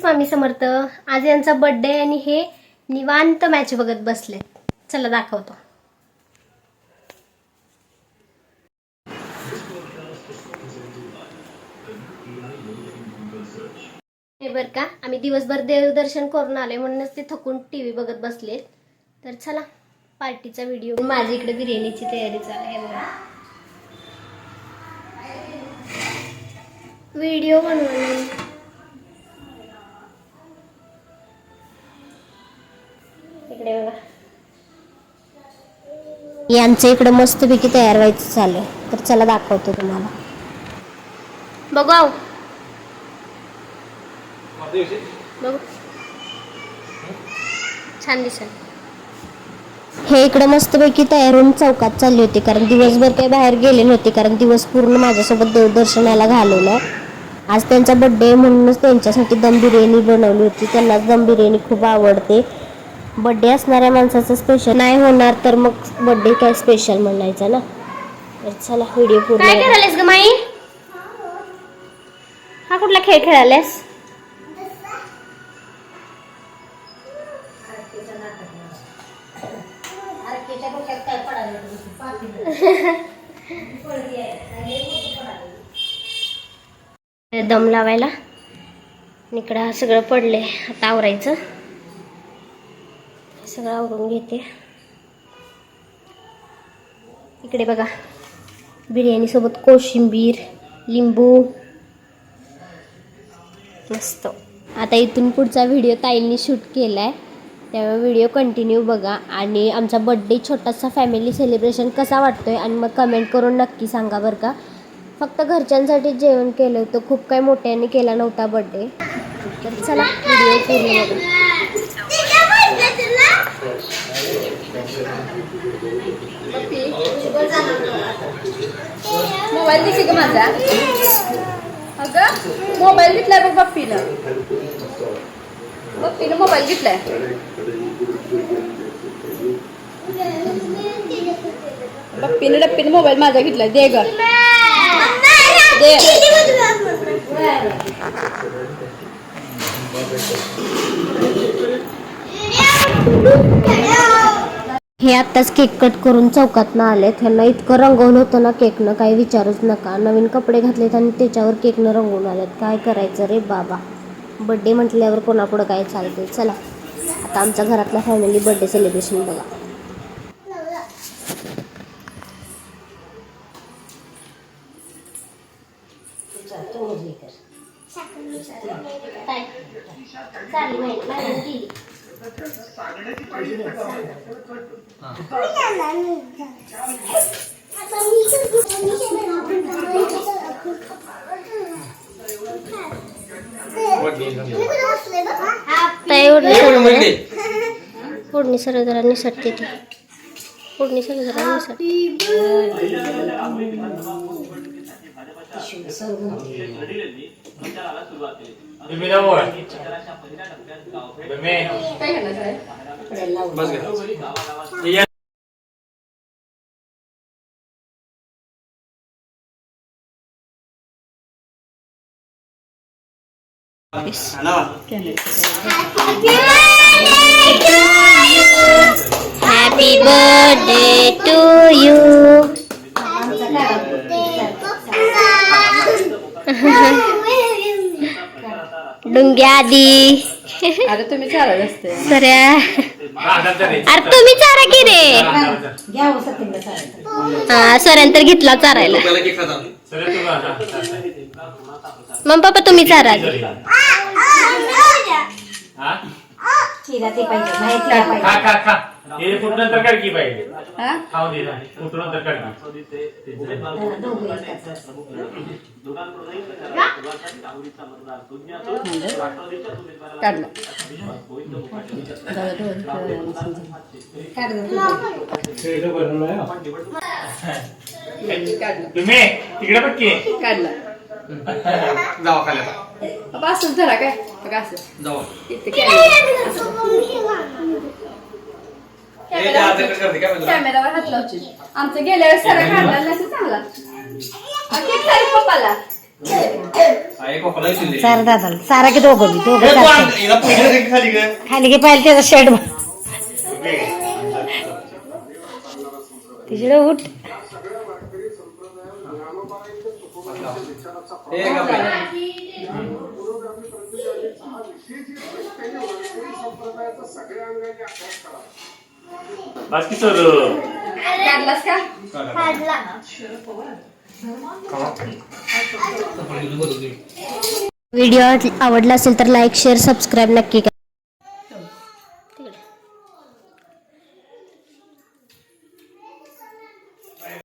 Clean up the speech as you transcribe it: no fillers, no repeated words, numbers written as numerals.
स्वामी समर्थ. आज यांचा बर्थडे आणि हे निवांत मॅच बघत बसले. चला दाखवतो. हे बर का, आम्ही दिवसभर देवदर्शन करून आले म्हणूनच ते थकून टीव्ही बघत बसले. तर चला पार्टीचा व्हिडिओ. माझी इकडे बिर्याणीची तयारी चालू आहे बघा. व्हिडिओ बनवून इकडे बघा. यांच्या इकडे मस्तपैकी तयार व्हायचं चालू. तर चला दाखवतो तुम्हाला. बघू बघू छान दिसेल. हे इकडे मस्तपैकी तयार होऊन चौकात चालली होती, कारण दिवसभर काही बाहेर गेले नव्हते, कारण दिवस पूर्ण माझ्यासोबत देवदर्शनाला घालवलं. आज त्यांचा बर्थडे म्हणूनच त्यांच्यासाठी दम बिर्याणी बनवली होती. त्यांना दम बिर्याणी खूप आवडते. बर्थडे असणाऱ्या माणसाचं स्पेशल नाही होणार तर मग बर्थडे काय स्पेशल म्हणायचा ना. तर चला व्हिडिओ पूर्ण. काय करायलेस ग माई? हा कुठला खेळ खेळालेस? दम लावायला इकडं सगळं पडले. आता आवरायचं. सगळं आवरून घेते. इकडे बघा बिर्याणी सोबत कोशिंबीर, लिंबू मस्त. आता इथून पुढचा व्हिडिओ ताईंनी शूट केलाय, त्यामुळे व्हिडिओ कंटिन्यू बघा. आणि आमचा बर्थडे छोटासा फॅमिली सेलिब्रेशन कसा वाटतोय आणि मग कमेंट करून नक्की सांगा बरं का. फक्त घरच्यांसाठी जेवण केलं होतं, खूप काही मोठ्याने केला नव्हता बर्थडे. तर चला व्हिडिओ पूर्ण बघा. मोबाईल दिसे का माझा? अगं मोबाईल घेतलाय बघ बप्पीनं. बप्पीनं मोबाईल घेतलाय. बप्पीनं मोबाईल माझा घेतलाय. दे ग दे. हे आत्ताच केक कट करून चौकात ना आले. त्यांना इतकं रंगवलं होतं ना केकनं, काही विचारूच नका. नवीन कपडे घातलेत आणि त्याच्यावर केकनं रंगवून आलेत. काय करायचं रे बाबा, बड्डे म्हटल्यावर कोणापुढं काय चालते. चला आता आमच्या घरातला फॅमिली बर्थडे सेलिब्रेशन बघा. फोडणी सरळ जरा निसटते ती. फोडणी सरळ जरा निसटते. Happy birthday to you. डुंग्या आधी. अरे तुम्ही चालत असते सऱ्या. अरे तुम्ही चारा की रे. हा सऱ्यानंतर घेतला चारायला. मग पप्पा तुम्ही चारा. तुम्ही तिकडे बघ की काढला. जावा खाली आता. असंच धरा काय बघा असं जावा. कॅमेरावर हात लावची. आमचं गेल्या वेळेस सगळं काढला नसेल चांगला. केक खाली पप्पाला. आई पप्पाला विचारले. सारा दादाला सारा की दोघं बी दोघं ए, तू सारखे. आण- हिला पहिलं दे की खाली ग. खाली घे पाहिजे त्याचा शर्ट तिकडे उठ ए, गप्प आहे. बस की सर काढलास का व्हिडिओ आवडला असेल तर लाईक शेअर सबस्क्राईब नक्की करा.